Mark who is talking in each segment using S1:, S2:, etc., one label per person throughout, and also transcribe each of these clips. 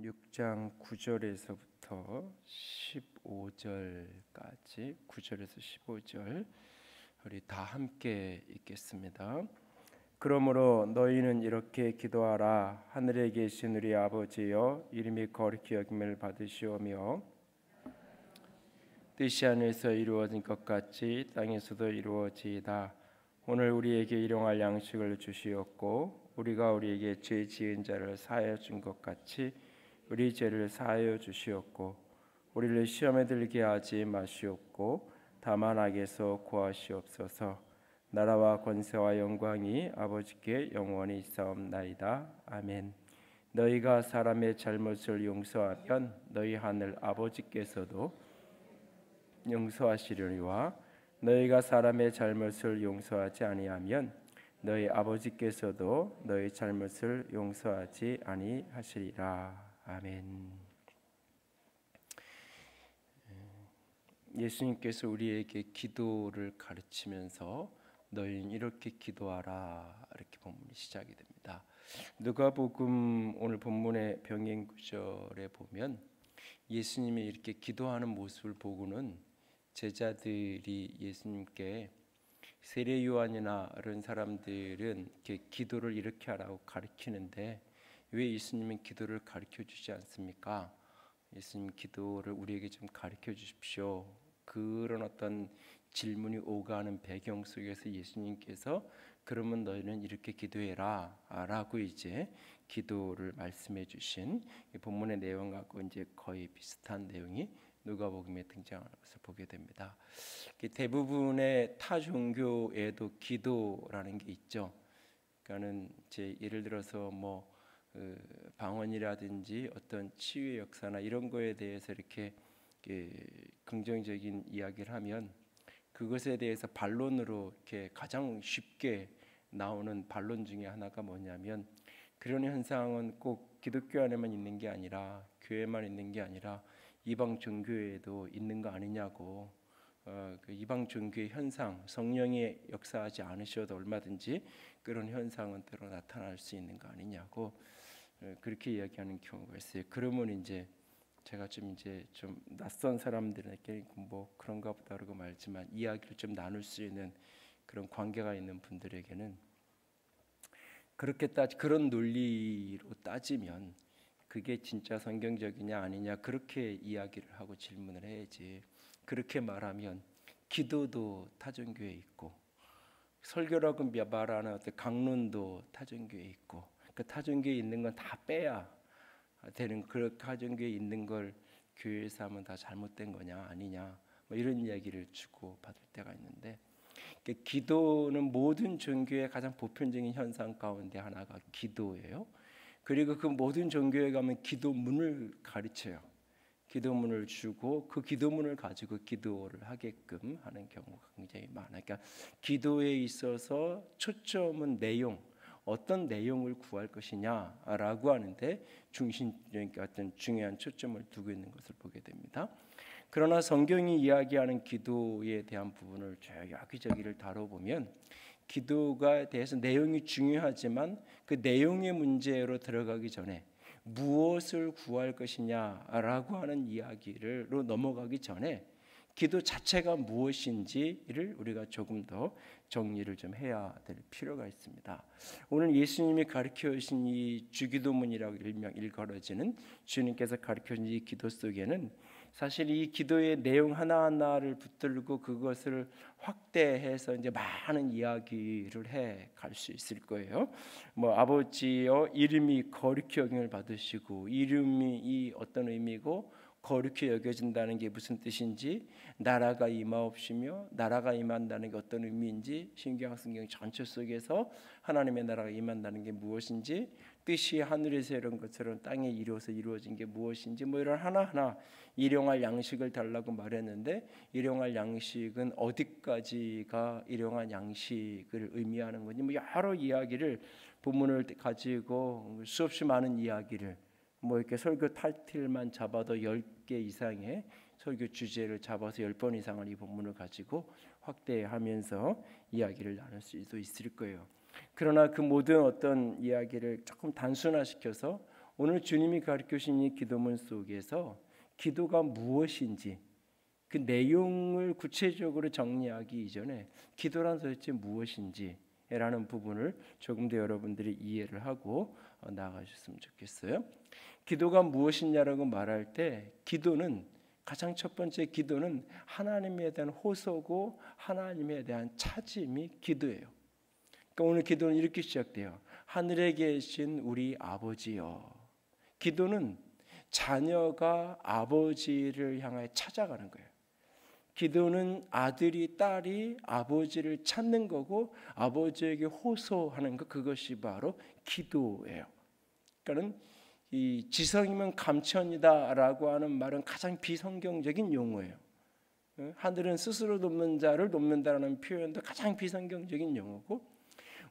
S1: 6장 9절에서부터 15절까지 9절에서 15절 우리 다 함께 읽겠습니다. 그러므로 너희는 이렇게 기도하라. 하늘에 계신 우리 아버지여, 이름이 거룩히 여김을 받으시오며 뜻이 하늘에서 이루어진 것 같이 땅에서도 이루어지이다. 오늘 우리에게 일용할 양식을 주시옵고 우리가 우리에게 죄 지은 자를 사하여 준 것 같이 우리 죄를 사하여 주시옵고 우리를 시험에 들게 하지 마시옵고 다만 악에서 구하시옵소서. 나라와 권세와 영광이 아버지께 영원히 있사옵나이다. 아멘. 너희가 사람의 잘못을 용서하면 너희 하늘 아버지께서도 용서하시려니와 너희가 사람의 잘못을 용서하지 아니하면 너희 아버지께서도 너희 잘못을 용서하지 아니하시리라. 아멘. 예수님께서 우리에게 기도를 가르치면서 너희는 이렇게 기도하라, 이렇게 본문이 시작이 됩니다. 누가복음 오늘 본문의 병행 구절에 보면 예수님이 이렇게 기도하는 모습을 보고는 제자들이 예수님께 세례 요한이나 이런 사람들은 이렇게 기도를 이렇게 하라고 가르치는데 왜 예수님은 기도를 가르쳐 주지 않습니까? 예수님 기도를 우리에게 좀 가르쳐 주십시오. 그런 어떤 질문이 오가는 배경 속에서 예수님께서 그러면 너희는 이렇게 기도해라 라고 이제 기도를 말씀해 주신 이 본문의 내용하고 이제 거의 비슷한 내용이 누가복음에 등장하는 것을 보게 됩니다. 대부분의 타 종교에도 기도라는 게 있죠. 그러니까는 이제 예를 들어서 뭐 방언이라든지 어떤 치유의 역사나 이런 거에 대해서 이렇게 긍정적인 이야기를 하면 그것에 대해서 반론으로 이렇게 가장 쉽게 나오는 반론 중에 하나가 뭐냐면 그런 현상은 꼭 기독교 안에만 있는 게 아니라 교회만 있는 게 아니라 이방 종교에도 있는 거 아니냐고. 그 이방 종교의 현상, 성령이 역사하지 않으셔도 얼마든지 그런 현상은 때로 나타날 수 있는 거 아니냐고 그렇게 이야기하는 경우가 있어요. 그러면 이제 제가 좀 낯선 사람들에게 뭐 그런가 보다 그러고 말지만 이야기를 좀 나눌 수 있는 그런 관계가 있는 분들에게는 그렇게 그런 논리로 따지면 그게 진짜 성경적이냐 아니냐 그렇게 이야기를 하고 질문을 해야지. 그렇게 말하면 기도도 타종교에 있고 설교라고 말하는 어떤 강론도 타종교에 있고 그 타종교에 있는 건 다 빼야 되는 그 타종교에 있는 걸 교회에서 하면 다 잘못된 거냐 아니냐 뭐 이런 이야기를 주고 받을 때가 있는데 기도는 모든 종교의 가장 보편적인 현상 가운데 하나가 기도예요. 그리고 그 모든 종교에 가면 기도문을 가르쳐요. 기도문을 주고 그 기도문을 가지고 기도를 하게끔 하는 경우가 굉장히 많아요. 그러니까 기도에 있어서 초점은 내용, 어떤 내용을 구할 것이냐라고 하는데 중심적인 어떤 중요한 초점을 두고 있는 것을 보게 됩니다. 그러나 성경이 이야기하는 기도에 대한 부분을 여기저기를 다뤄보면 기도가 대해서 내용이 중요하지만 그 내용의 문제로 들어가기 전에 무엇을 구할 것이냐라고 하는 이야기로 넘어가기 전에 기도 자체가 무엇인지를 우리가 조금 더 정리를 좀 해야 될 필요가 있습니다. 오늘 예수님이 가르쳐 주신 이 주기도문이라고 일컬어지는 주님께서 가르쳐 주신 이 기도 속에는 사실 이 기도의 내용 하나하나를 붙들고 그것을 확대해서 이제 많은 이야기를 해 갈 수 있을 거예요. 뭐 아버지여 이름이 거룩히 여김을 받으시고 이름이 이 어떤 의미고 거룩히 여겨진다는 게 무슨 뜻인지 나라가 임하옵시며 나라가 임한다는 게 어떤 의미인지 신약성경 전체 속에서 하나님의 나라가 임한다는 게 무엇인지 뜻이 하늘에서 이런 것처럼 땅에 이루어서 이루어진 게 무엇인지 뭐 이런 하나하나 일용할 양식을 달라고 말했는데 일용할 양식은 어디까지가 일용할 양식을 의미하는 건지 뭐 여러 이야기를 본문을 가지고 수없이 많은 이야기를 뭐 이렇게 설교 타이틀만 잡아도 10개 이상의 설교 주제를 잡아서 10번 이상을 이 본문을 가지고 확대하면서 이야기를 나눌 수도 있을 거예요. 그러나 그 모든 어떤 이야기를 조금 단순화시켜서 오늘 주님이 가르쳐 주신 이 기도문 속에서 기도가 무엇인지 그 내용을 구체적으로 정리하기 이전에 기도란 도대체 무엇인지라는 부분을 조금 더 여러분들이 이해를 하고 나아가셨으면 좋겠어요. 기도가 무엇이냐라고 말할 때 기도는 가장 첫 번째 기도는 하나님에 대한 호소고 하나님에 대한 찾음이 기도예요. 그러니까 오늘 기도는 이렇게 시작돼요. 하늘에 계신 우리 아버지여. 기도는 자녀가 아버지를 향해 찾아가는 거예요. 기도는 아들이 딸이 아버지를 찾는 거고 아버지에게 호소하는 것, 그것이 바로 기도예요. 그러니까는 이 지성이면 감천이다라고 하는 말은 가장 비성경적인 용어예요. 하늘은 스스로 돕는 자를 돕는다라는 표현도 가장 비성경적인 용어고,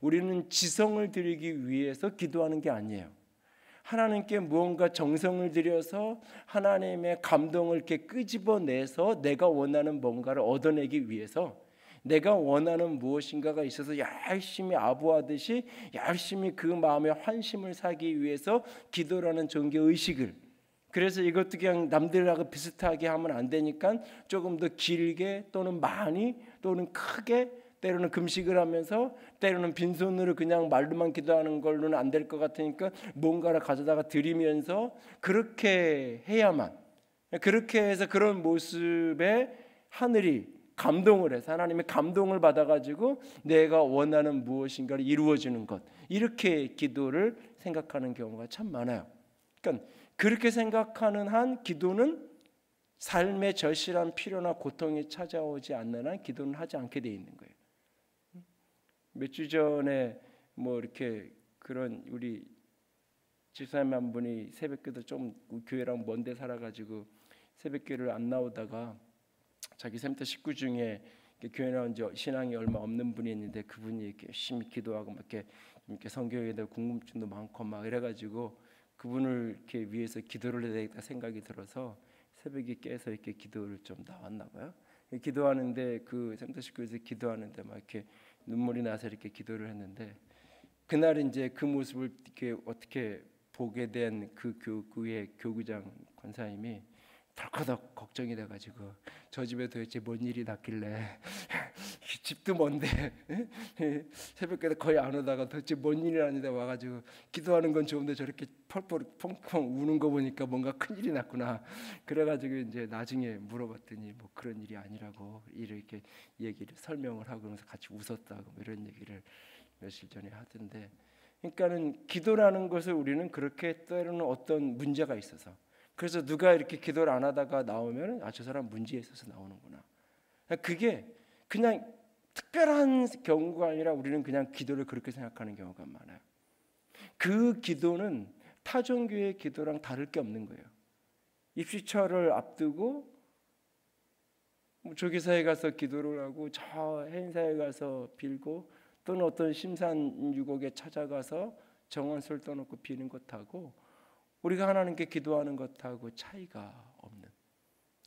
S1: 우리는 지성을 드리기 위해서 기도하는 게 아니에요. 하나님께 무언가 정성을 들여서 하나님의 감동을 이렇게 끄집어내서 내가 원하는 뭔가를 얻어내기 위해서, 내가 원하는 무엇인가가 있어서 열심히 아부하듯이 열심히 그 마음의 환심을 사기 위해서 기도라는 종교 의식을, 그래서 이것도 그냥 남들하고 비슷하게 하면 안 되니까 조금 더 길게 또는 많이 또는 크게, 때로는 금식을 하면서 때로는 빈손으로 그냥 말로만 기도하는 걸로는 안 될 것 같으니까 뭔가를 가져다가 드리면서 그렇게 해야만, 그렇게 해서 그런 모습에 하늘이 감동을 해서 하나님의 감동을 받아가지고 내가 원하는 무엇인가를 이루어지는 것, 이렇게 기도를 생각하는 경우가 참 많아요. 그러니까 그렇게 생각하는 한 기도는 삶의 절실한 필요나 고통이 찾아오지 않는 한 기도는 하지 않게 돼 있는 거예요. 몇 주 전에 뭐 이렇게 그런 우리 집사님 한 분이 새벽기도 좀 교회랑 먼데 살아가지고 새벽기를 안 나오다가 자기 센터 식구 중에 교회 나온 지 신앙이 얼마 없는 분이 있는데 그분이 이렇게 열심히 기도하고 막 이렇게 성경에 대한 궁금증도 많고 막 이래가지고 그분을 이렇게 위해서 기도를 해야 되겠다 생각이 들어서 새벽에 깨서 이렇게 기도를 좀 나왔나 봐요. 기도하는데 그 센터 식구에서 기도하는데 막 이렇게 눈물이 나서 이렇게 기도를 했는데, 그날 이제 그 모습을 이렇게 어떻게 보게 된 그 교구의 교구장 권사님이 덜커덕 걱정이 돼가지고 저 집에 도대체 뭔 일이 났길래 집도 먼데 새벽에 거의 안 오다가 도대체 뭔 일이 났는데 와가지고 기도하는 건 좋은데 저렇게 펄펄 펑펑 우는 거 보니까 뭔가 큰 일이 났구나. 그래가지고 이제 나중에 물어봤더니 뭐 그런 일이 아니라고 이렇게 얘기를 설명을 하고 그러면서 같이 웃었다고 뭐 이런 얘기를 며칠 전에 하던데, 그러니까는 기도라는 것을 우리는 그렇게 때로는 어떤 문제가 있어서, 그래서 누가 이렇게 기도를 안 하다가 나오면 아, 저 사람 문제에 있어서 나오는구나. 그게 그냥 특별한 경우가 아니라 우리는 그냥 기도를 그렇게 생각하는 경우가 많아요. 그 기도는 타종교의 기도랑 다를 게 없는 거예요. 입시철을 앞두고 조기사에 가서 기도를 하고 저 해인사에 가서 빌고 또는 어떤 심산유곡에 찾아가서 정원을 떠놓고 비는 것하고 우리가 하나님께 기도하는 것하고 차이가 없는,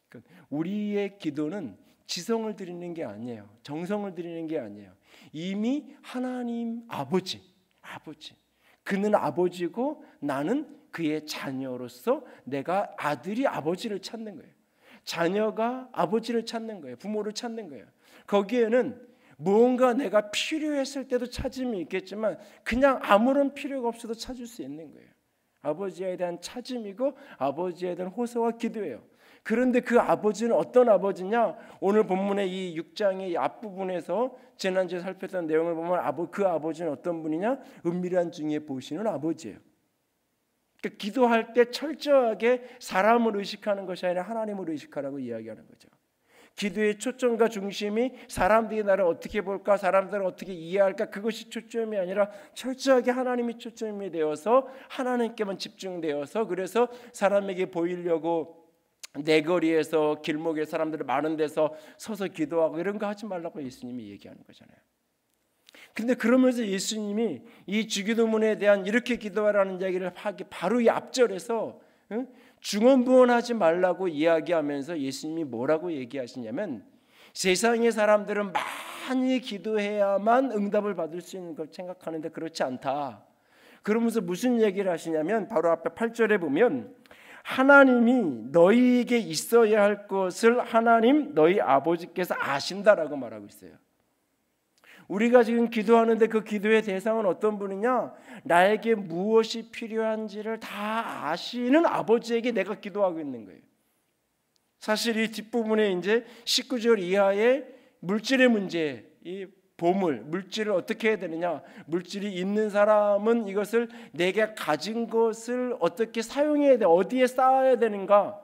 S1: 그러니까 우리의 기도는 지성을 드리는 게 아니에요. 정성을 드리는 게 아니에요. 이미 하나님 아버지, 그는 아버지고 나는 그의 자녀로서 내가 아들이 아버지를 찾는 거예요. 자녀가 아버지를 찾는 거예요. 부모를 찾는 거예요. 거기에는 무언가 내가 필요했을 때도 찾음이 있겠지만 그냥 아무런 필요가 없어도 찾을 수 있는 거예요. 아버지에 대한 찾음이고 아버지에 대한 호소와 기도예요. 그런데 그 아버지는 어떤 아버지냐? 오늘 본문의 이 6장의 앞부분에서 지난주에 살폈던 내용을 보면 그 아버지는 어떤 분이냐? 은밀한 중에 보시는 아버지예요. 그러니까 기도할 때 철저하게 사람을 의식하는 것이 아니라 하나님을 의식하라고 이야기하는 거죠. 기도의 초점과 중심이 사람들이 나를 어떻게 볼까, 사람들을 어떻게 이해할까, 그것이 초점이 아니라 철저하게 하나님이 초점이 되어서 하나님께만 집중되어서, 그래서 사람에게 보이려고 내거리에서 길목에 사람들이 많은 데서 서서 기도하고 이런 거 하지 말라고 예수님이 얘기하는 거잖아요. 근데 그러면서 예수님이 이 주기도문에 대한 이렇게 기도하라는 이야기를 하기 바로 이 앞절에서 중언부언하지 말라고 이야기하면서 예수님이 뭐라고 얘기하시냐면, 세상의 사람들은 많이 기도해야만 응답을 받을 수 있는 걸 생각하는데 그렇지 않다. 그러면서 무슨 얘기를 하시냐면 바로 앞에 8절에 보면 하나님이 너희에게 있어야 할 것을 하나님 너희 아버지께서 아신다라고 말하고 있어요. 우리가 지금 기도하는데 그 기도의 대상은 어떤 분이냐? 나에게 무엇이 필요한지를 다 아시는 아버지에게 내가 기도하고 있는 거예요. 사실 이 뒷부분에 이제 19절 이하의 물질의 문제, 이 보물, 물질을 어떻게 해야 되느냐? 물질이 있는 사람은 이것을 내게 가진 것을 어떻게 사용해야 돼? 어디에 쌓아야 되는가?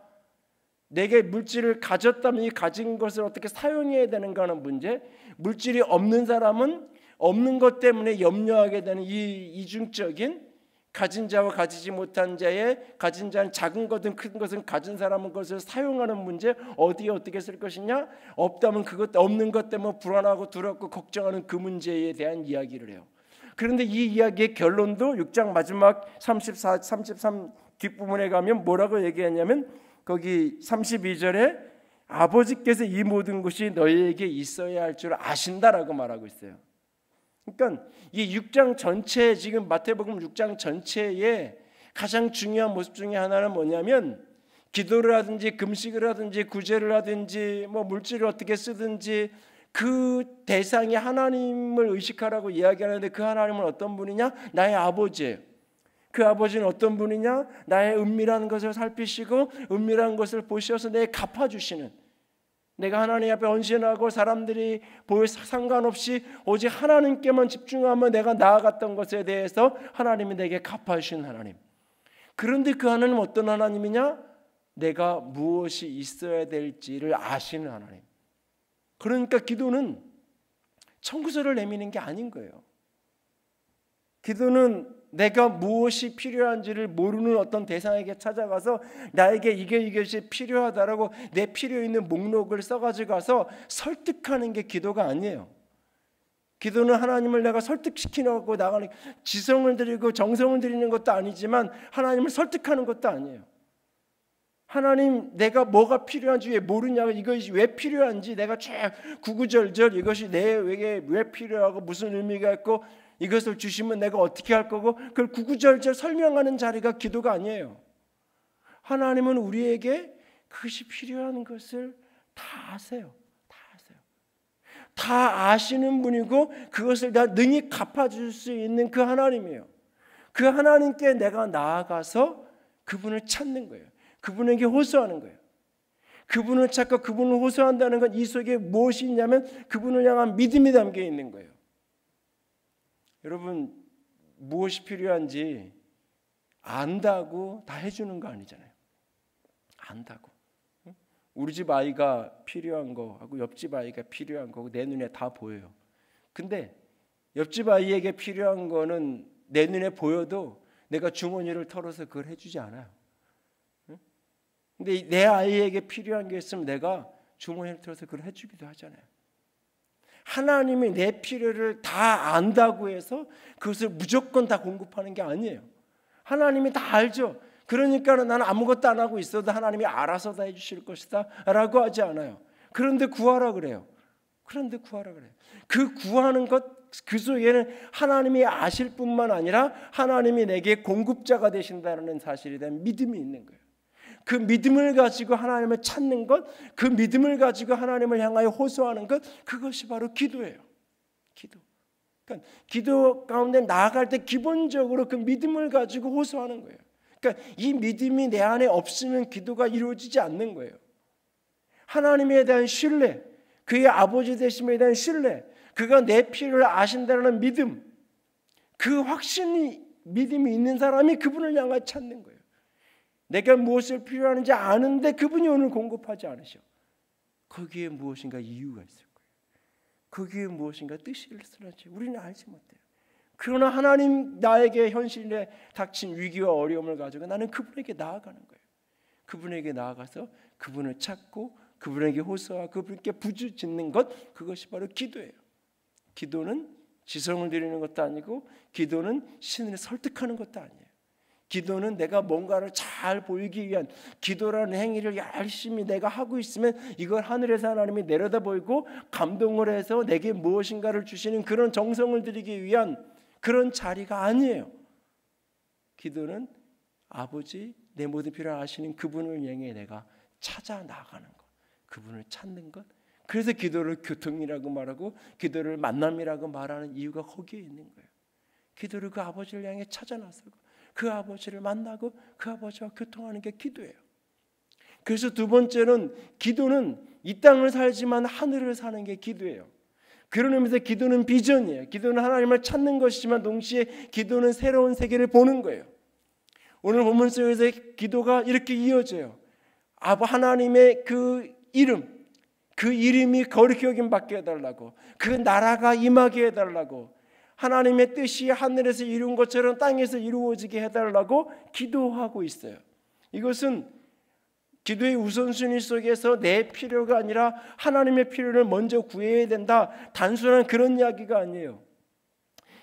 S1: 내게 물질을 가졌다면 이 가진 것을 어떻게 사용해야 되는가 하는 문제. 물질이 없는 사람은 없는 것 때문에 염려하게 되는 이 이중적인 가진 자와 가지지 못한 자의 가진 자는 작은 것은 큰 것은 가진 사람은 그것을 사용하는 문제. 어디에 어떻게 쓸 것이냐? 없다면 그것 없는 것 때문에 불안하고 두렵고 걱정하는 그 문제에 대한 이야기를 해요. 그런데 이 이야기의 결론도 6장 마지막 34, 33 뒷부분에 가면 뭐라고 얘기하냐면 거기 32절에 아버지께서 이 모든 것이 너희에게 있어야 할 줄 아신다라고 말하고 있어요. 그러니까 이 6장 전체 지금 마태복음 6장 전체의 가장 중요한 모습 중에 하나는 뭐냐면 기도를 하든지 금식을 하든지 구제를 하든지 뭐 물질을 어떻게 쓰든지 그 대상이 하나님을 의식하라고 이야기하는데 그 하나님은 어떤 분이냐? 나의 아버지예요. 그 아버지는 어떤 분이냐? 나의 은밀한 것을 살피시고 은밀한 것을 보셔서 내게 갚아주시는, 내가 하나님 앞에 헌신하고 사람들이 보여 상관없이 오직 하나님께만 집중하면 내가 나아갔던 것에 대해서 하나님이 내게 갚아주신 하나님. 그런데 그 하나님은 어떤 하나님이냐? 내가 무엇이 있어야 될지를 아시는 하나님. 그러니까 기도는 청구서를 내미는 게 아닌 거예요. 기도는 내가 무엇이 필요한지를 모르는 어떤 대상에게 찾아가서 나에게 이것이 필요하다라고 내 필요 있는 목록을 써가지고 가서 설득하는 게 기도가 아니에요. 기도는 하나님을 내가 설득시키려고 나가는, 지성을 드리고 정성을 드리는 것도 아니지만 하나님을 설득하는 것도 아니에요. 하나님, 내가 뭐가 필요한지 왜 모르냐고, 이것이 왜 필요한지 내가 쫙 구구절절 이것이 내게 왜 필요하고 무슨 의미가 있고 이것을 주시면 내가 어떻게 할 거고 그걸 구구절절 설명하는 자리가 기도가 아니에요. 하나님은 우리에게 그것이 필요한 것을 다 아세요. 다 아세요. 다 아시는 분이고 그것을 다 능히 갚아줄 수 있는 그 하나님이에요. 그 하나님께 내가 나아가서 그분을 찾는 거예요. 그분에게 호소하는 거예요. 그분을 찾고 그분을 호소한다는 건 이 속에 무엇이 있냐면 그분을 향한 믿음이 담겨 있는 거예요. 여러분, 무엇이 필요한지 안다고 다 해주는 거 아니잖아요. 안다고. 우리 집 아이가 필요한 거하고 옆집 아이가 필요한 거고 내 눈에 다 보여요. 근데 옆집 아이에게 필요한 거는 내 눈에 보여도 내가 주머니를 털어서 그걸 해주지 않아요. 근데 내 아이에게 필요한 게 있으면 내가 주머니를 털어서 그걸 해주기도 하잖아요. 하나님이 내 필요를 다 안다고 해서 그것을 무조건 다 공급하는 게 아니에요. 하나님이 다 알죠. 그러니까 나는 아무것도 안 하고 있어도 하나님이 알아서 다 해주실 것이다 라고 하지 않아요. 그런데 구하라 그래요. 그런데 구하라 그래요. 그 구하는 것, 그 속에는 하나님이 아실 뿐만 아니라 하나님이 내게 공급자가 되신다는 사실에 대한 믿음이 있는 거예요. 그 믿음을 가지고 하나님을 찾는 것, 그 믿음을 가지고 하나님을 향하여 호소하는 것, 그것이 바로 기도예요. 기도. 그러니까 기도 가운데 나아갈 때 기본적으로 그 믿음을 가지고 호소하는 거예요. 그러니까 이 믿음이 내 안에 없으면 기도가 이루어지지 않는 거예요. 하나님에 대한 신뢰, 그의 아버지 되심에 대한 신뢰, 그가 내 필요를 아신다는 믿음, 그 확신이 믿음이 있는 사람이 그분을 향하여 찾는 거예요. 내가 무엇을 필요하는지 아는데 그분이 오늘 공급하지 않으셔. 거기에 무엇인가 이유가 있을 거예요. 거기에 무엇인가 뜻이 있을지 우리는 알지 못해요. 그러나 하나님 나에게 현실에 닥친 위기와 어려움을 가지고 나는 그분에게 나아가는 거예요. 그분에게 나아가서 그분을 찾고 그분에게 호소하고 그분께 부르짖는 것, 그것이 바로 기도예요. 기도는 지성을 드리는 것도 아니고 기도는 신을 설득하는 것도 아니에요. 기도는 내가 뭔가를 잘 보이기 위한, 기도라는 행위를 열심히 내가 하고 있으면 이걸 하늘에서 하나님이 내려다보이고 감동을 해서 내게 무엇인가를 주시는 그런 정성을 드리기 위한 그런 자리가 아니에요. 기도는 아버지, 내 모든 필요를 아시는 그분을 향해 내가 찾아 나가는 것, 그분을 찾는 것. 그래서 기도를 교통이라고 말하고 기도를 만남이라고 말하는 이유가 거기에 있는 거예요. 기도를 그 아버지를 향해 찾아 나서고 그 아버지를 만나고 그 아버지와 교통하는 게 기도예요. 그래서 두 번째는 기도는 이 땅을 살지만 하늘을 사는 게 기도예요. 그런 의미에서 기도는 비전이에요. 기도는 하나님을 찾는 것이지만 동시에 기도는 새로운 세계를 보는 거예요. 오늘 본문 속에서 기도가 이렇게 이어져요. 하나님의 그 이름, 그 이름이 거룩히 여김 받게 해달라고, 그 나라가 임하게 해달라고, 하나님의 뜻이 하늘에서 이룬 것처럼 땅에서 이루어지게 해달라고 기도하고 있어요. 이것은 기도의 우선순위 속에서 내 필요가 아니라 하나님의 필요를 먼저 구해야 된다, 단순한 그런 이야기가 아니에요.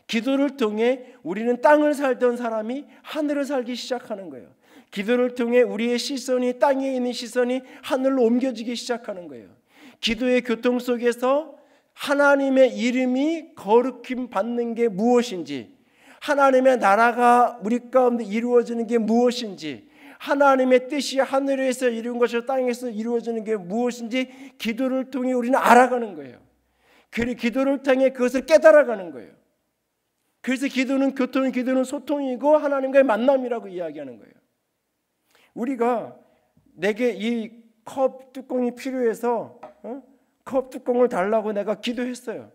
S1: 기도를 통해 우리는 땅을 살던 사람이 하늘을 살기 시작하는 거예요. 기도를 통해 우리의 시선이, 땅에 있는 시선이 하늘로 옮겨지기 시작하는 거예요. 기도의 교통 속에서 하나님의 이름이 거룩힘 받는 게 무엇인지, 하나님의 나라가 우리 가운데 이루어지는 게 무엇인지, 하나님의 뜻이 하늘에서 이룬 것이 땅에서 이루어지는 게 무엇인지 기도를 통해 우리는 알아가는 거예요. 그리고 기도를 통해 그것을 깨달아가는 거예요. 그래서 기도는 교통, 기도는 소통이고 하나님과의 만남이라고 이야기하는 거예요. 우리가 내게 이 컵 뚜껑이 필요해서 컵 뚜껑을 달라고 내가 기도했어요.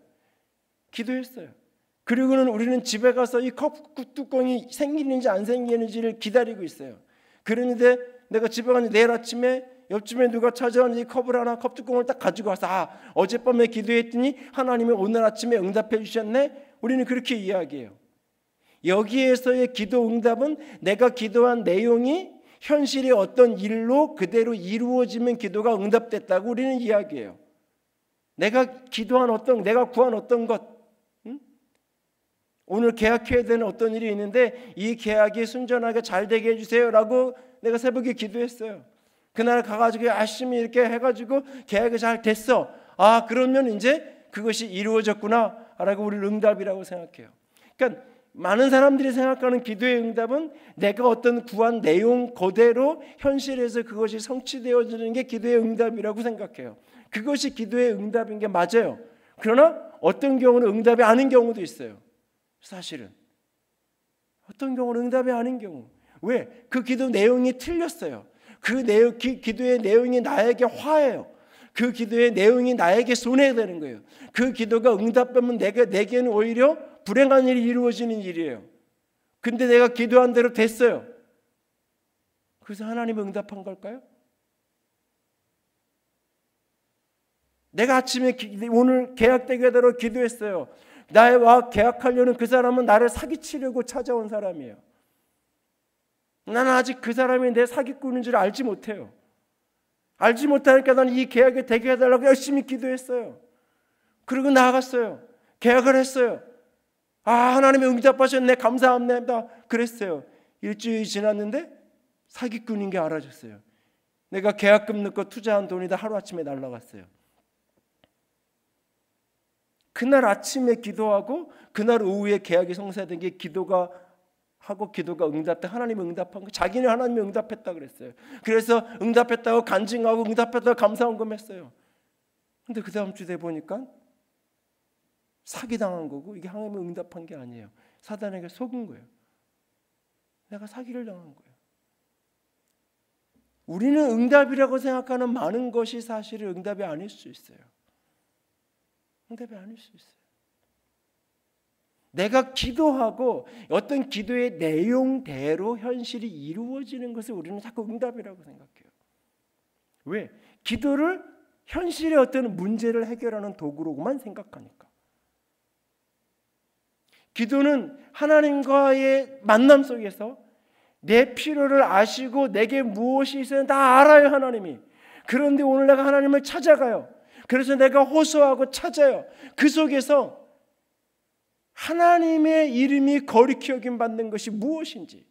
S1: 그리고는 우리는 집에 가서 이 컵 뚜껑이 생기는지 안 생기는지를 기다리고 있어요. 그런데 내가 집에 가서 내일 아침에 옆집에 누가 찾아오는 이 컵을 하나, 컵 뚜껑을 딱 가지고 와서 어젯밤에 기도했더니 하나님이 오늘 아침에 응답해 주셨네. 우리는 그렇게 이야기해요. 여기에서의 기도 응답은 내가 기도한 내용이 현실의 어떤 일로 그대로 이루어지면 기도가 응답됐다고 우리는 이야기해요. 내가 기도한 내가 구한 어떤 것, 오늘 계약해야 되는 어떤 일이 있는데 이 계약이 순전하게 잘 되게 해주세요라고 내가 새벽에 기도했어요. 그날 가가지고 열심히 이렇게 해가지고 계약이 잘 됐어. 그러면 이제 그것이 이루어졌구나라고 우리는 응답이라고 생각해요. 그러니까 많은 사람들이 생각하는 기도의 응답은 내가 어떤 구한 내용 그대로 현실에서 그것이 성취되어지는 게 기도의 응답이라고 생각해요. 그것이 기도의 응답인 게 맞아요. 그러나 어떤 경우는 응답이 아닌 경우도 있어요. 사실은 어떤 경우는 응답이 아닌 경우. 왜? 그 기도 내용이 틀렸어요. 기도의 내용이 나에게 화해요. 그 기도의 내용이 나에게 손해되는 거예요. 그 기도가 응답되면 내게는 오히려 불행한 일이 이루어지는 일이에요. 근데 내가 기도한 대로 됐어요. 그래서 하나님이 응답한 걸까요? 내가 아침에 오늘 계약되게 하도록 기도했어요. 나와 계약하려는 그 사람은 나를 사기치려고 찾아온 사람이에요. 나는 아직 그 사람이 내 사기꾼인 줄 알지 못해요. 알지 못하니까 나는 이 계약이 되게 해달라고 열심히 기도했어요. 그리고 나아갔어요. 계약을 했어요. 하나님이 응답하셨네, 감사합니다, 그랬어요. 일주일이 지났는데 사기꾼인 게 알아졌어요. 내가 계약금 넣고 투자한 돈이 다 하루아침에 날아갔어요. 그날 아침에 기도하고 그날 오후에 계약이 성사된 게 기도가 응답돼. 하나님이 응답한 거, 자기는 하나님이 응답했다 그랬어요. 그래서 응답했다고 간증하고 응답했다고 감사헌금 했어요. 근데 그 다음 주 돼 보니까 사기당한 거고, 이게 하나님이 응답한 게 아니에요. 사단에게 속은 거예요. 내가 사기를 당한 거예요. 우리는 응답이라고 생각하는 많은 것이 사실은 응답이 아닐 수 있어요. 응답이 아닐 수 있어요. 내가 기도하고 어떤 기도의 내용대로 현실이 이루어지는 것을 우리는 자꾸 응답이라고 생각해요. 왜? 기도를 현실의 어떤 문제를 해결하는 도구로만 생각하니까. 기도는 하나님과의 만남 속에서 내 필요를 아시고 내게 무엇이 있어야 다 알아요, 하나님이. 그런데 오늘 내가 하나님을 찾아가요. 그래서 내가 호소하고 찾아요. 그 속에서 하나님의 이름이 거룩히 여김 받는 것이 무엇인지,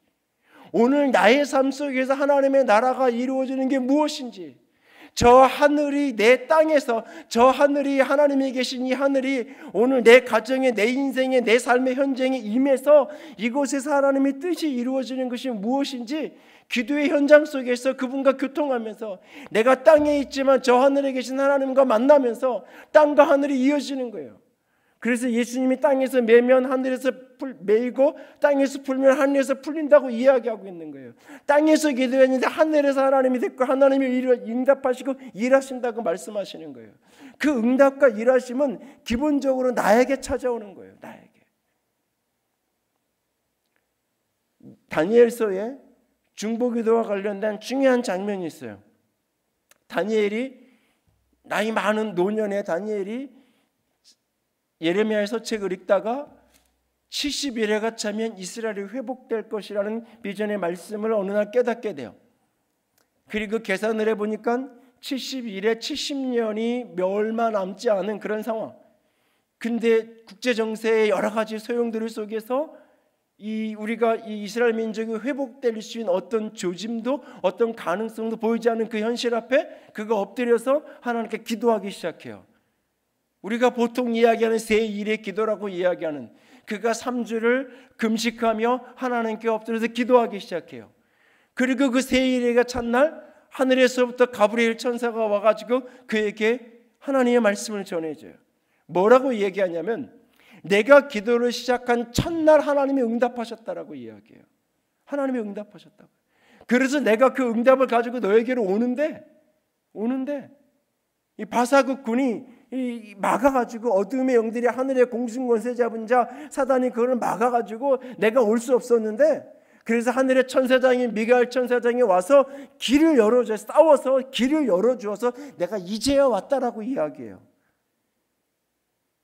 S1: 오늘 나의 삶 속에서 하나님의 나라가 이루어지는 게 무엇인지, 저 하늘이 내 땅에서, 저 하늘이 하나님이 계신 이 하늘이 오늘 내 가정에, 내 인생에, 내 삶의 현장에 임해서 이곳에서 하나님의 뜻이 이루어지는 것이 무엇인지 기도의 현장 속에서 그분과 교통하면서 내가 땅에 있지만 저 하늘에 계신 하나님과 만나면서 땅과 하늘이 이어지는 거예요. 그래서 예수님이 땅에서 매면 하늘에서 매이고 땅에서 풀면 하늘에서 풀린다고 이야기하고 있는 거예요. 땅에서 기도했는데 하늘에서 하나님이 듣고 하나님이 응답하시고 일하신다고 말씀하시는 거예요. 그 응답과 일하심은 기본적으로 나에게 찾아오는 거예요. 나에게. 다니엘서에 중보기도와 관련된 중요한 장면이 있어요. 다니엘이 나이 많은 노년의 다니엘이 예레미야서 책을 읽다가 70일에가 차면 이스라엘이 회복될 것이라는 비전의 말씀을 어느 날 깨닫게 돼요. 그리고 계산을 해보니까 70일에 70년이 얼마 남지 않은 그런 상황. 근데 국제정세의 여러 가지 소용돌이 속에서 우리가 이 이스라엘 민족이 회복될 수 있는 어떤 조짐도 어떤 가능성도 보이지 않는 그 현실 앞에 그가 엎드려서 하나님께 기도하기 시작해요. 우리가 보통 이야기하는 세1의 기도라고 이야기하는, 그가 3주를 금식하며 하나님께 엎드려서 기도하기 시작해요. 그리고 그 세1회가 첫날 하늘에서부터 가브리엘 천사가 와가지고 그에게 하나님의 말씀을 전해줘요. 뭐라고 얘기하냐면 내가 기도를 시작한 첫날 하나님이 응답하셨다라고 이야기해요. 하나님이 응답하셨다고. 그래서 내가 그 응답을 가지고 너에게로 오는데 이 바사국 군이 막아가지고 어둠의 영들이 하늘의 공중권세 잡은 자 사단이 그걸 막아가지고 내가 올 수 없었는데, 그래서 하늘의 천사장이 미가엘 천사장이 와서 길을 열어줘, 싸워서 길을 열어주어서 내가 이제야 왔다라고 이야기해요.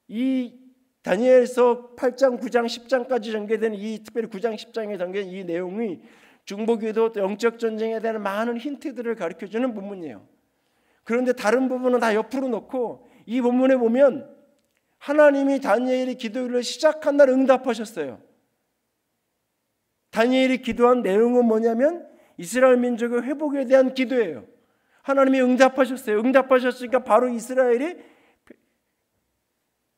S1: 이 다니엘서 8장, 9장, 10장까지 전개된 이 특별히 9장, 10장에 전개된 이 내용이 중보기도 영적 전쟁에 대한 많은 힌트들을 가르쳐주는 부분이에요. 그런데 다른 부분은 다 옆으로 놓고 이 본문에 보면 하나님이 다니엘이 기도를 시작한 날 응답하셨어요. 다니엘이 기도한 내용은 뭐냐면 이스라엘 민족의 회복에 대한 기도예요. 하나님이 응답하셨어요. 응답하셨으니까 바로 이스라엘이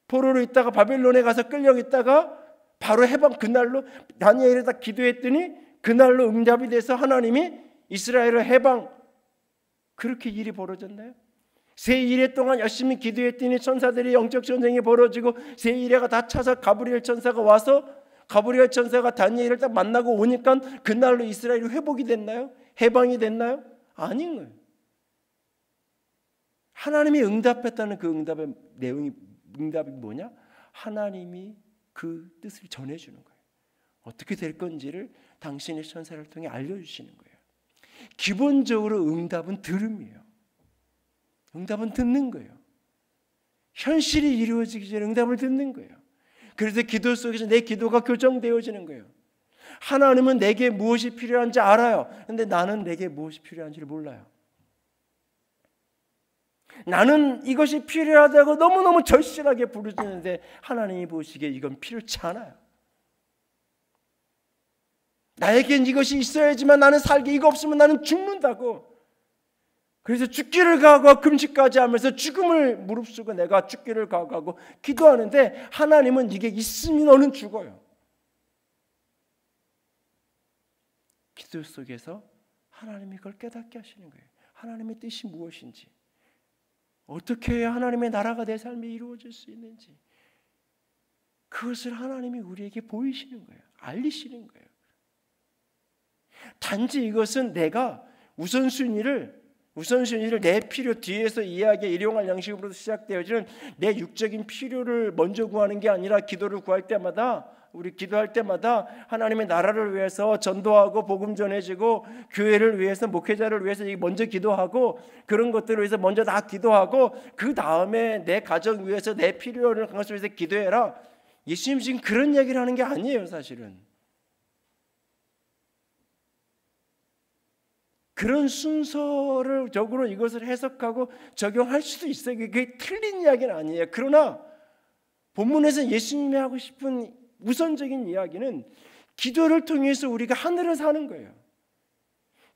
S1: 포로로 있다가 바벨론에 가서 끌려 있다가 바로 해방, 그날로 다니엘이 다 기도했더니 그날로 응답이 돼서 하나님이 이스라엘을 해방, 그렇게 일이 벌어졌나요? 세1회 동안 열심히 기도했더니 천사들이 영적 전쟁이 벌어지고 세1회가 다 차서 가브리엘 천사가 와서 가브리엘 천사가 다니엘을 딱 만나고 오니까 그날로 이스라엘이 회복이 됐나요? 해방이 됐나요? 아닌 거예요. 하나님이 응답했다는 그 응답의 내용이, 응답이 뭐냐? 하나님이 그 뜻을 전해주는 거예요. 어떻게 될 건지를 당신의 천사를 통해 알려주시는 거예요. 기본적으로 응답은 들음이에요. 응답은 듣는 거예요. 현실이 이루어지기 전에 응답을 듣는 거예요. 그래서 기도 속에서 내 기도가 교정되어지는 거예요. 하나님은 내게 무엇이 필요한지 알아요. 그런데 나는 내게 무엇이 필요한지를 몰라요. 나는 이것이 필요하다고 너무너무 절실하게 부르짖는데 하나님이 보시기에 이건 필요치 않아요. 나에겐 이것이 있어야지만 나는 살게, 이거 없으면 나는 죽는다고. 그래서 죽기를 각오하고 금식까지 하면서 죽음을 무릅쓰고 내가 죽기를 각오하고 기도하는데 하나님은 이게 있으면 너는 죽어요. 기도 속에서 하나님이 그걸 깨닫게 하시는 거예요. 하나님의 뜻이 무엇인지, 어떻게 해야 하나님의 나라가 내 삶에 이루어질 수 있는지, 그것을 하나님이 우리에게 보이시는 거예요. 알리시는 거예요. 단지 이것은 내가 우선순위를 내 필요, 뒤에서 이야기에 일용할 양식으로 시작되어지는 내 육적인 필요를 먼저 구하는 게 아니라 기도를 구할 때마다, 우리 기도할 때마다 하나님의 나라를 위해서 전도하고 복음 전해지고 교회를 위해서, 목회자를 위해서 먼저 기도하고 그런 것들을 위해서 먼저 다 기도하고 그 다음에 내 가정 위해서 내 필요를 그것을 위해서 기도해라. 예수님 지금 그런 얘기를 하는 게 아니에요. 사실은 그런 순서를 적으로 이것을 해석하고 적용할 수도 있어요. 그게 틀린 이야기는 아니에요. 그러나 본문에서 예수님이 하고 싶은 우선적인 이야기는 기도를 통해서 우리가 하늘을 사는 거예요.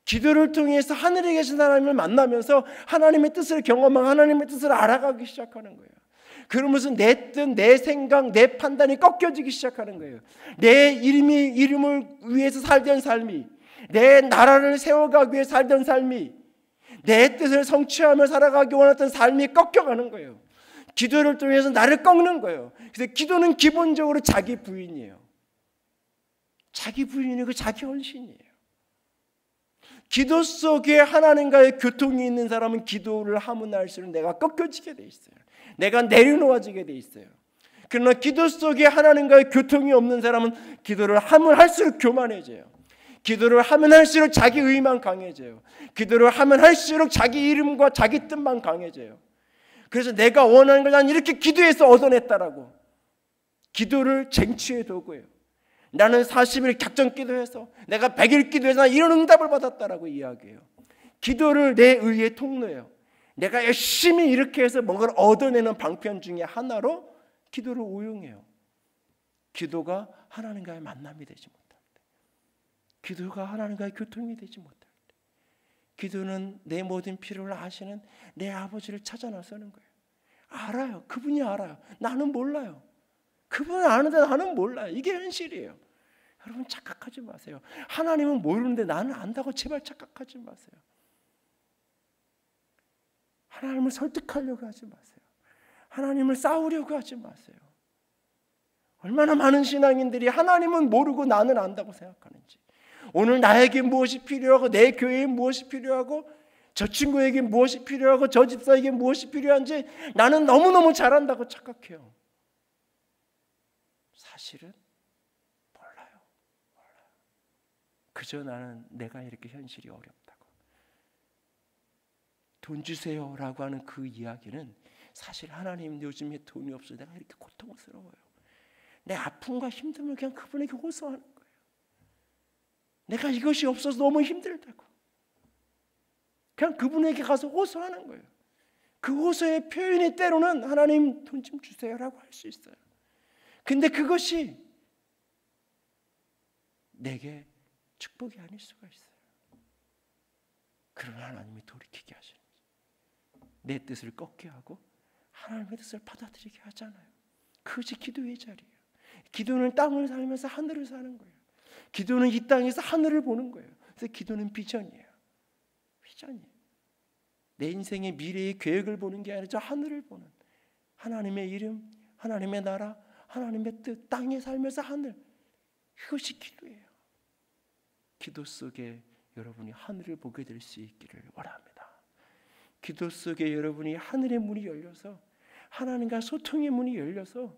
S1: 기도를 통해서 하늘에 계신 하나님을 만나면서 하나님의 뜻을 경험하고 하나님의 뜻을 알아가기 시작하는 거예요. 그러면서 내 뜻, 내 생각, 내 판단이 꺾여지기 시작하는 거예요. 내 이름을 위해서 살던 삶이, 내 나라를 세워가기 위해 살던 삶이, 내 뜻을 성취하며 살아가기 원했던 삶이 꺾여가는 거예요. 기도를 통해서 나를 꺾는 거예요. 그래서 기도는 기본적으로 자기 부인이에요. 자기 부인이고 자기 헌신이에요. 기도 속에 하나님과의 교통이 있는 사람은 기도를 하면 할수록 내가 꺾여지게 돼 있어요. 내가 내려놓아지게 돼 있어요. 그러나 기도 속에 하나님과의 교통이 없는 사람은 기도를 하면 할수록 교만해져요. 기도를 하면 할수록 자기 의만 강해져요. 기도를 하면 할수록 자기 이름과 자기 뜻만 강해져요. 그래서 내가 원하는 걸 난 이렇게 기도해서 얻어냈다라고 기도를 쟁취의 도구예요. 나는 40일 작전 기도해서 내가 100일 기도해서 이런 응답을 받았다라고 이야기해요. 기도를 내 의의 통로예요. 내가 열심히 이렇게 해서 뭔가를 얻어내는 방편 중에 하나로 기도를 오용해요. 기도가 하나님과의 만남이 되지 못할 때, 기도가 하나님과의 교통이 되지 못할 때, 기도는 내 모든 필요를 아시는 내 아버지를 찾아 나서는 거예요. 알아요. 그분이 알아요. 나는 몰라요. 그분은 아는데 나는 몰라요. 이게 현실이에요. 여러분 착각하지 마세요. 하나님은 모르는데 나는 안다고 제발 착각하지 마세요. 하나님을 설득하려고 하지 마세요. 하나님을 싸우려고 하지 마세요. 얼마나 많은 신앙인들이 하나님은 모르고 나는 안다고 생각하는지, 오늘 나에게 무엇이 필요하고 내 교회에 무엇이 필요하고 저 친구에게 무엇이 필요하고 저 집사에게 무엇이 필요한지 나는 너무너무 잘한다고 착각해요. 사실은 몰라요. 그저 나는 내가 이렇게 현실이 어렵다고. 돈 주세요라고 하는 그 이야기는 사실 하나님 요즘에 돈이 없어 내가 이렇게 고통스러워요. 내 아픔과 힘듦을 그냥 그분에게 호소하는 거예요. 내가 이것이 없어서 너무 힘들다고. 그냥 그분에게 가서 호소하는 거예요. 그 호소의 표현이 때로는 하나님 돈 좀 주세요라고 할 수 있어요. 근데 그것이 내게 축복이 아닐 수가 있어요. 그러나 하나님이 돌이키게 하시는 거죠. 내 뜻을 꺾게 하고 하나님의 뜻을 받아들이게 하잖아요. 그것이 기도의 자리예요. 기도는 땅을 살면서 하늘을 사는 거예요. 기도는 이 땅에서 하늘을 보는 거예요. 그래서 기도는 비전이에요. 비전이에요. 내 인생의 미래의 계획을 보는 게 아니라 저 하늘을 보는, 하나님의 이름, 하나님의 나라, 하나님의 뜻, 땅에 살면서 하늘, 이것이 기도예요. 기도 속에 여러분이 하늘을 보게 될 수 있기를 원합니다. 기도 속에 여러분이 하늘의 문이 열려서 하나님과 소통의 문이 열려서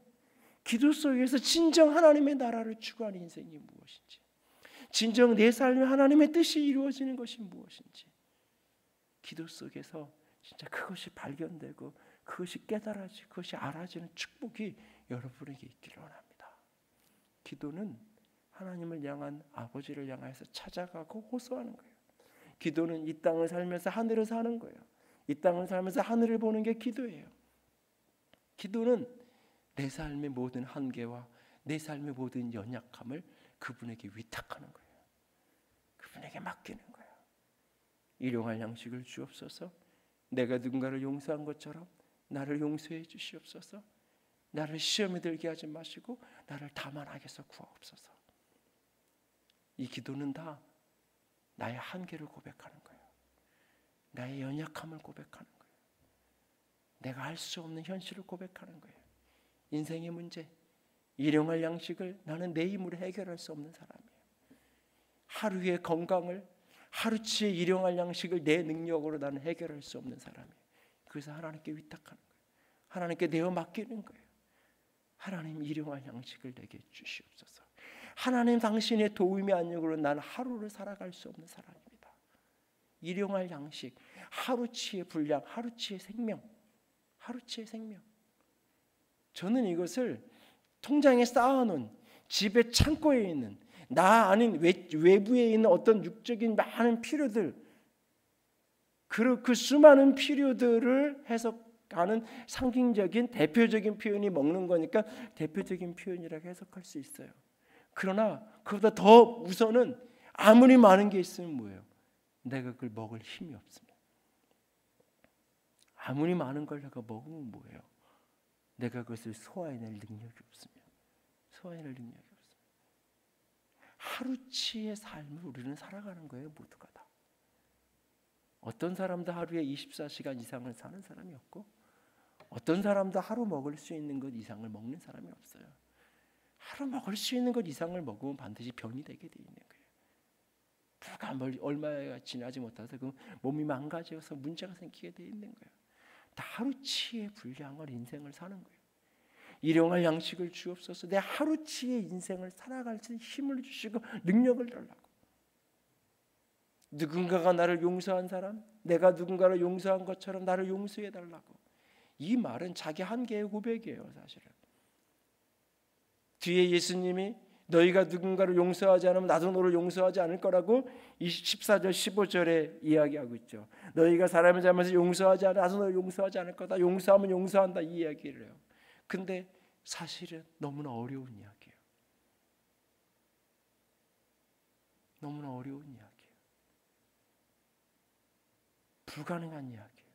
S1: 기도 속에서 진정 하나님의 나라를 추구하는 인생이 무엇인지, 진정 내 삶에 하나님의 뜻이 이루어지는 것이 무엇인지, 기도 속에서 진짜 그것이 발견되고 그것이 깨달아지고 그것이 알아지는 축복이 여러분에게 있기를 원합니다. 기도는 하나님을 향한 아버지를 향해서 찾아가고 호소하는 거예요. 기도는 이 땅을 살면서 하늘을 사는 거예요. 이 땅을 살면서 하늘을 보는 게 기도예요. 기도는 내 삶의 모든 한계와 내 삶의 모든 연약함을 그분에게 위탁하는 거예요. 그분에게 맡기는 거예요. 일용할 양식을 주옵소서. 내가 누군가를 용서한 것처럼 나를 용서해 주시옵소서. 나를 시험에 들게 하지 마시고 나를 다만하게서 구하옵소서. 이 기도는 다 나의 한계를 고백하는 거예요. 나의 연약함을 고백하는 거예요. 내가 할 수 없는 현실을 고백하는 거예요. 인생의 문제, 일용할 양식을 나는 내 힘으로 해결할 수 없는 사람이에요. 하루의 건강을, 하루치의 일용할 양식을 내 능력으로 나는 해결할 수 없는 사람이에요. 그래서 하나님께 위탁하는 거예요. 하나님께 내어 맡기는 거예요. 하나님, 일용할 양식을 내게 주시옵소서. 하나님, 당신의 도움이 아니고는 나는 하루를 살아갈 수 없는 사람입니다. 일용할 양식, 하루치의 분량, 하루치의 생명, 하루치의 생명. 저는 이것을 통장에 쌓아놓은, 집에 창고에 있는, 나 아닌 외부에 있는 어떤 육적인 많은 필요들, 그 수많은 필요들을 해석하는 상징적인 대표적인 표현이 먹는 거니까 대표적인 표현이라고 해석할 수 있어요. 그러나 그보다 더 우선은 아무리 많은 게 있으면 뭐예요? 내가 그걸 먹을 힘이 없습니다. 아무리 많은 걸 내가 먹으면 뭐예요? 내가 그것을 소화해낼 능력이 없습니다. 소화해낼 능력이 없습니다. 하루치의 삶을 우리는 살아가는 거예요. 모두가 다. 어떤 사람도 하루에 24시간 이상을 사는 사람이 없고, 어떤 사람도 하루 먹을 수 있는 것 이상을 먹는 사람이 없어요. 하루 먹을 수 있는 것 이상을 먹으면 반드시 병이 되게 돼 있는 거예요. 불과 얼마 지나지 못해서 그 몸이 망가져서 문제가 생기게 돼 있는 거예요. 다 하루치의 분량을 인생을 사는 거예요. 일용할 양식을 주옵소서. 내 하루치의 인생을 살아갈 수 있는 힘을 주시고 능력을 달라고. 누군가가 나를 용서한 사람, 내가 누군가를 용서한 것처럼 나를 용서해 달라고. 이 말은 자기 한계의 고백이에요. 사실은 뒤에 예수님이 너희가 누군가를 용서하지 않으면 나도 너를 용서하지 않을 거라고 14절 15절에 이야기하고 있죠. 너희가 사람을 잘못해서 용서하지 않으면 나도 너를 용서하지 않을 거다. 용서하면 용서한다, 이 이야기를 해요. 근데 사실은 너무나 어려운 이야기예요. 너무나 어려운 이야기예요. 불가능한 이야기예요.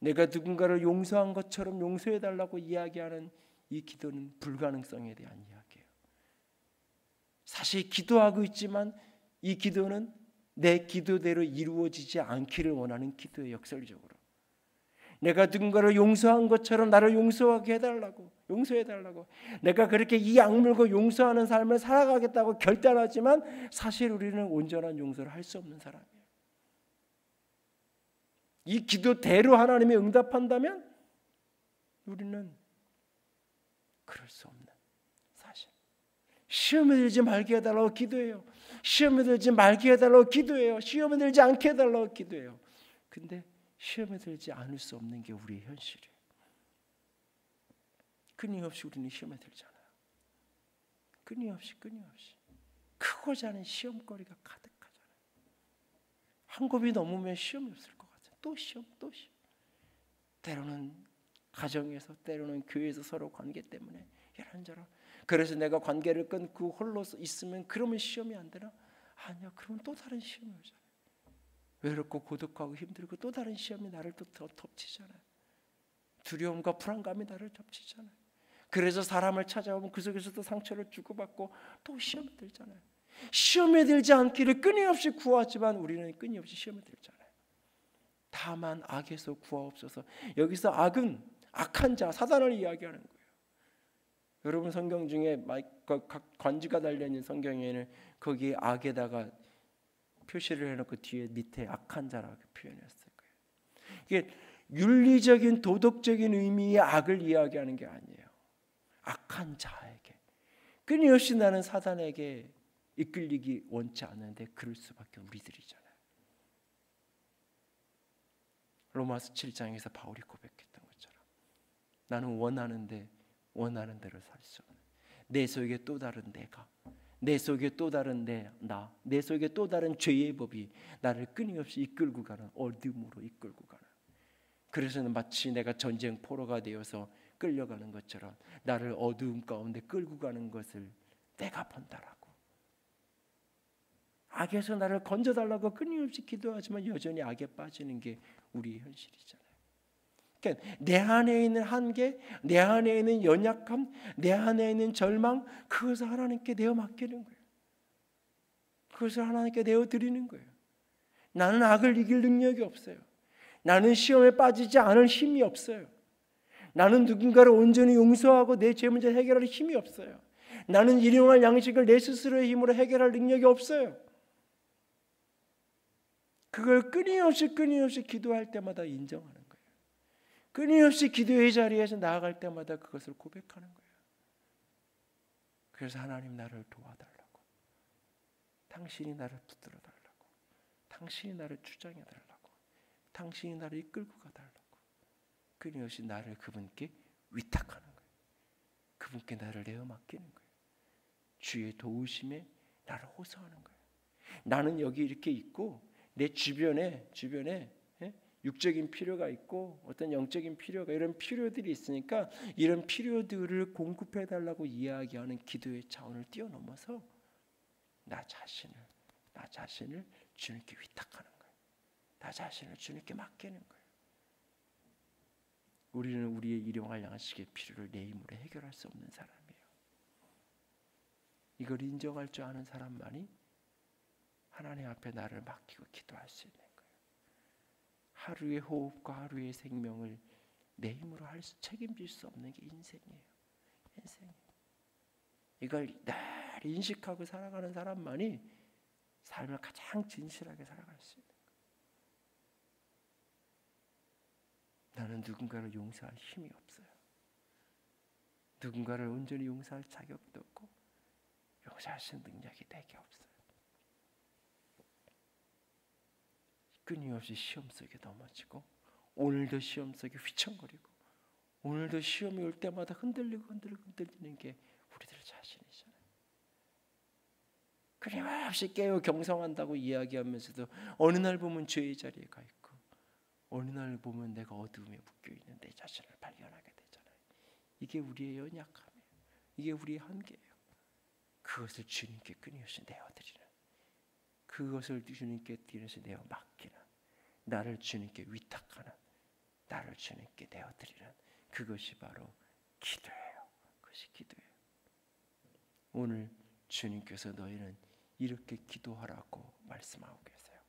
S1: 내가 누군가를 용서한 것처럼 용서해달라고 이야기하는 이 기도는 불가능성에 대한 이야기예요. 사실 기도하고 있지만 이 기도는 내 기도대로 이루어지지 않기를 원하는 기도예요. 역설적으로 내가 누군가를 용서한 것처럼 나를 용서하게 해달라고, 용서해달라고, 내가 그렇게 이 악물고 용서하는 삶을 살아가겠다고 결단하지만 사실 우리는 온전한 용서를 할 수 없는 사람이에요. 이 기도대로 하나님이 응답한다면 우리는 그럴 수 없는 사실. 시험에 들지 말게 해달라고 기도해요. 시험에 들지 말게 해달라고 기도해요. 시험에 들지 않게 해달라고 기도해요. 근데 시험에 들지 않을 수 없는 게 우리의 현실이에요. 끊임없이 우리는 시험에 들잖아요. 끊임없이 크고 작은 시험거리가 가득하잖아요. 한 곱이 넘으면 시험이 없을 것 같아요. 또 시험. 때로는 가정에서, 때로는 교회에서 서로 관계 때문에 이런저런. 그래서 내가 관계를 끊고 홀로 있으면 그러면 시험이 안 되나? 아니요. 그러면 또 다른 시험이 오잖아요. 외롭고 고독하고 힘들고 또 다른 시험이 나를 또 덮치잖아요. 두려움과 불안감이 나를 덮치잖아요. 그래서 사람을 찾아오면 그 속에서도 상처를 주고받고 또 시험에 들잖아요. 시험에 들지 않기를 끊임없이 구하지만 우리는 끊임없이 시험에 들잖아요. 다만 악에서 구하옵소서. 여기서 악은 악한 자, 사단을 이야기하는 거예요. 여러분 성경 중에 각 관지가 달려있는 성경에는 거기에 악에다가 표시를 해놓고 뒤에 밑에 악한 자라고 표현했을 거예요. 이게 윤리적인 도덕적인 의미의 악을 이야기하는 게 아니에요. 악한 자에게 끊임없이 나는 사단에게 이끌리기 원치 않는데 그럴 수밖에 우리들이잖아요. 로마서 7장에서 바울이 고백했던 것처럼 나는 원하는데 원하는 대로 살 수 없는 내 속에 또 다른 내가, 내 속에 또 다른 내 속에 또 다른 죄의 법이 나를 끊임없이 이끌고 가는, 어둠으로 이끌고 가는. 그래서는 마치 내가 전쟁 포로가 되어서 끌려가는 것처럼 나를 어두움 가운데 끌고 가는 것을 내가 본다라고. 악에서 나를 건져달라고 끊임없이 기도하지만 여전히 악에 빠지는 게 우리의 현실이잖아요. 그러니까 내 안에 있는 한계, 내 안에 있는 연약함, 내 안에 있는 절망, 그것을 하나님께 내어 맡기는 거예요. 그것을 하나님께 내어 드리는 거예요. 나는 악을 이길 능력이 없어요. 나는 시험에 빠지지 않을 힘이 없어요. 나는 누군가를 온전히 용서하고 내 죄 문제 해결할 힘이 없어요. 나는 일용할 양식을 내 스스로의 힘으로 해결할 능력이 없어요. 그걸 끊임없이 기도할 때마다 인정하는 거예요. 끊임없이 기도의 자리에서 나아갈 때마다 그것을 고백하는 거예요. 그래서 하나님 나를 도와달라고, 당신이 나를 붙들어 달라고, 당신이 나를 주장해 달라고, 당신이 나를 이끌고 가달라고 끊임없이 나를 그분께 위탁하는 거예요. 그분께 나를 내어 맡기는 거예요. 주의 도우심에 나를 호소하는 거예요. 나는 여기 이렇게 있고 내 주변에 육적인 필요가 있고 어떤 영적인 필요가, 이런 필요들이 있으니까 이런 필요들을 공급해 달라고 이야기하는 기도의 차원을 뛰어넘어서 나 자신을 주님께 위탁하는 거예요. 나 자신을 주님께 맡기는 거예요. 우리는 우리의 일용할 양식의 필요를 내 힘으로 해결할 수 없는 사람이에요. 이걸 인정할 줄 아는 사람만이 하나님 앞에 나를 맡기고 기도할 수 있는 거예요. 하루의 호흡과 하루의 생명을 내 힘으로 책임질 수 없는 게 인생이에요. 인생이에요. 이걸 늘 인식하고 살아가는 사람만이 삶을 가장 진실하게 살아갈 수 있는 거예요. 나는 누군가를 용서할 힘이 없어요. 누군가를 온전히 용서할 자격도 없고 용서할 수 있는 능력이 내게 없어요. 끊임없이 시험 속에 넘어지고 오늘도 시험 속에 휘청거리고 오늘도 시험이 올 때마다 흔들리는 게 우리들 자신이잖아요. 끊임없이 깨어 경성한다고 이야기하면서도 어느 날 보면 죄의 자리에 가 있고 어느 날 보면 내가 어두움에 묶여있는 내 자신을 발견하게 되잖아요. 이게 우리의 연약함이에요. 이게 우리의 한계예요. 그것을 주님께 끊임없이 내어드리는, 그것을 주님께 끊임없이 내어 맡기는, 나를 주님께 위탁하는, 나를 주님께 내어드리는, 그것이 바로 기도예요. 그것이 기도예요. 오늘 주님께서 너희는 이렇게 기도하라고 말씀하고 계세요.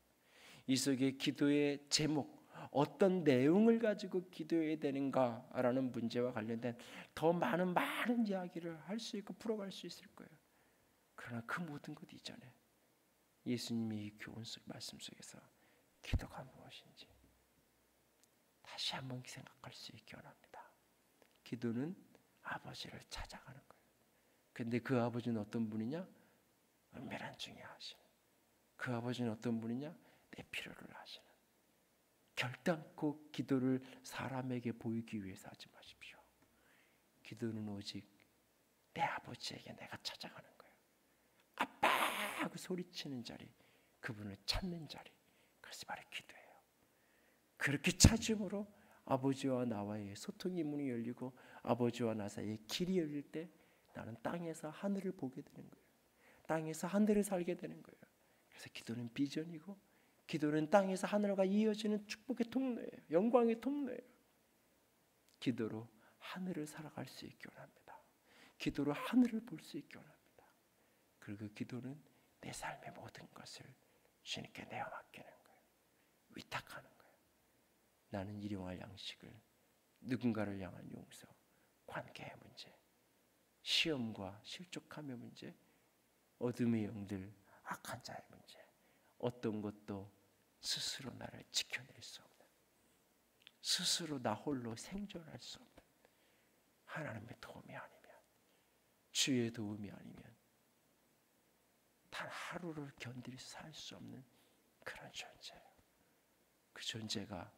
S1: 이 속에 기도의 제목, 어떤 내용을 가지고 기도해야 되는가라는 문제와 관련된 더 많은 이야기를 할 수 있고 풀어갈 수 있을 거예요. 그러나 그 모든 것 이전에 예수님이 이 교훈 속 말씀 속에서 기도가 무엇인지 다시 한번 생각할 수 있게 원합니다. 기도는 아버지를 찾아가는 거예요. 근데 그 아버지는 어떤 분이냐? 은밀한 중에 하시는. 그 아버지는 어떤 분이냐? 내 필요를 하시는. 결단코 기도를 사람에게 보이기 위해서 하지 마십시오. 기도는 오직 내 아버지에게 내가 찾아가는 거예요. 아빠 하고 소리치는 자리, 그분을 찾는 자리, 그것이 바로 기도예요. 그렇게 찾음으로 아버지와 나와의 소통의 문이 열리고 아버지와 나 사이의 길이 열릴 때 나는 땅에서 하늘을 보게 되는 거예요. 땅에서 하늘을 살게 되는 거예요. 그래서 기도는 비전이고 기도는 땅에서 하늘과 이어지는 축복의 통로예요. 영광의 통로예요. 기도로 하늘을 살아갈 수 있게 원합니다. 기도로 하늘을 볼 수 있게 원합니다. 그리고 기도는 내 삶의 모든 것을 주님께 내어 맡기는 거예요. 위탁하는 거예요. 나는 일용할 양식을, 누군가를 향한 용서, 관계의 문제, 시험과 실족함의 문제, 어둠의 영들, 악한 자의 문제, 어떤 것도 스스로 나를 지켜낼 수 없는, 스스로 나 홀로 생존할 수 없는, 하나님의 도움이 아니면, 주의 도움이 아니면 단 하루를 견딜 살 수 없는 그런 존재예요. 그 존재가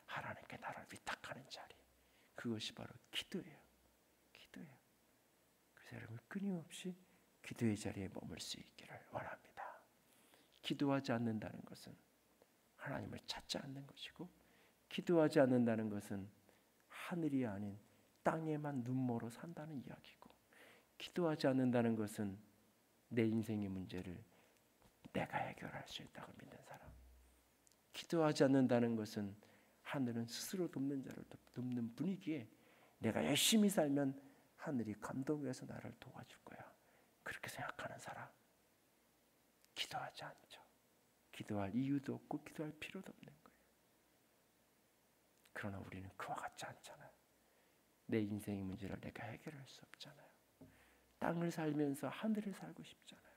S1: 하나님께 나를 위탁하는 자리, 그것이 바로 기도예요. 기도예요. 그래서 여러분 끊임없이 기도의 자리에 머물 수 있기를 원합니다. 기도하지 않는다는 것은 하나님을 찾지 않는 것이고, 기도하지 않는다는 것은 하늘이 아닌 땅에만 눈멀어 산다는 이야기고, 기도하지 않는다는 것은 내 인생의 문제를 내가 해결할 수 있다고 믿는 사람, 기도하지 않는다는 것은 하늘은 스스로 돕는 자를 돕는 분위기에 내가 열심히 살면 하늘이 감동해서 나를 도와줄 거야, 그렇게 생각하는 사람, 기도하지 않죠. 기도할 이유도 없고 기도할 필요도 없는 거예요. 그러나 우리는 그와 같지 않잖아요. 내 인생의 문제를 내가 해결할 수 없잖아요. 땅을 살면서 하늘을 살고 싶잖아요.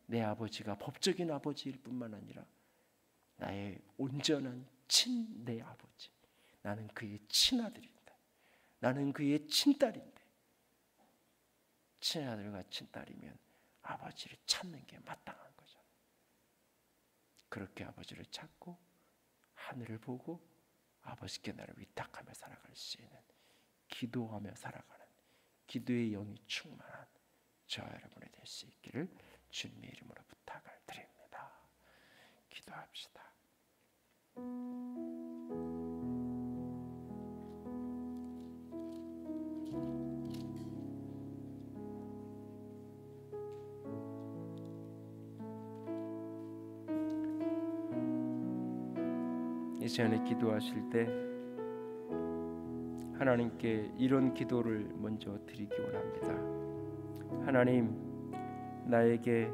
S1: 내 아버지가 법적인 아버지일 뿐만 아니라 나의 온전한 내 아버지, 나는 그의 친아들인데, 나는 그의 친딸인데, 친아들과 친딸이면 아버지를 찾는 게 마땅한 거죠. 그렇게 아버지를 찾고 하늘을 보고 아버지께 나를 위탁하며 살아갈 수 있는, 기도하며 살아가는 기도의 영이 충만한 저와 여러분이 될 수 있기를 주님의 이름으로 부탁을 드립니다. 기도합시다. 이 시간에 기도하실 때 하나님께 이런 기도를 먼저 드리기 원합니다. 하나님, 나에게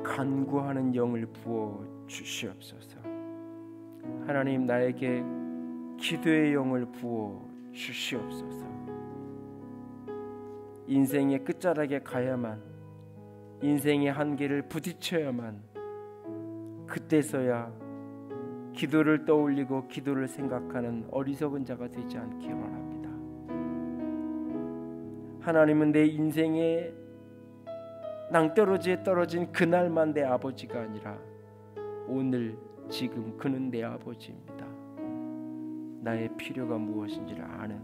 S1: 간구하는 영을 부어 주시옵소서. 하나님, 나에게 기도의 영을 부어 주시옵소서. 인생의 끝자락에 가야만, 인생의 한계를 부딪혀야만 그때서야 기도를 떠올리고 기도를 생각하는 어리석은 자가 되지 않기 원합니다. 하나님은 내 인생의 낭떠러지에 떨어진 그날만 내 아버지가 아니라 오늘 지금 그는 내 아버지입니다. 나의 필요가 무엇인지를 아는,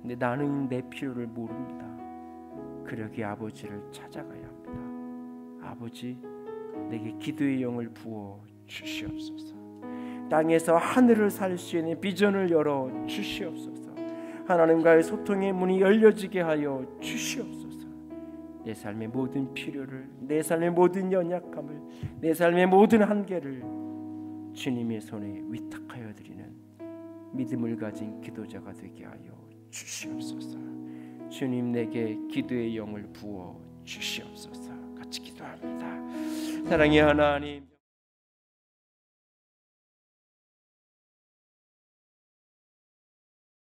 S1: 근데 나는 내 필요를 모릅니다. 그러기에 아버지를 찾아가야 합니다. 아버지, 내게 기도의 영을 부어 주시옵소서. 땅에서 하늘을 살 수 있는 비전을 열어 주시옵소서. 하나님과의 소통의 문이 열려지게 하여 주시옵소서. 내 삶의 모든 필요를, 내 삶의 모든 연약함을, 내 삶의 모든 한계를 주님의 손에 위탁하여 드리는 믿음을 가진 기도자가 되게 하여 주시옵소서. 주님, 내게 기도의 영을 부어 주시옵소서. 같이 기도합니다. 사랑의 하나님,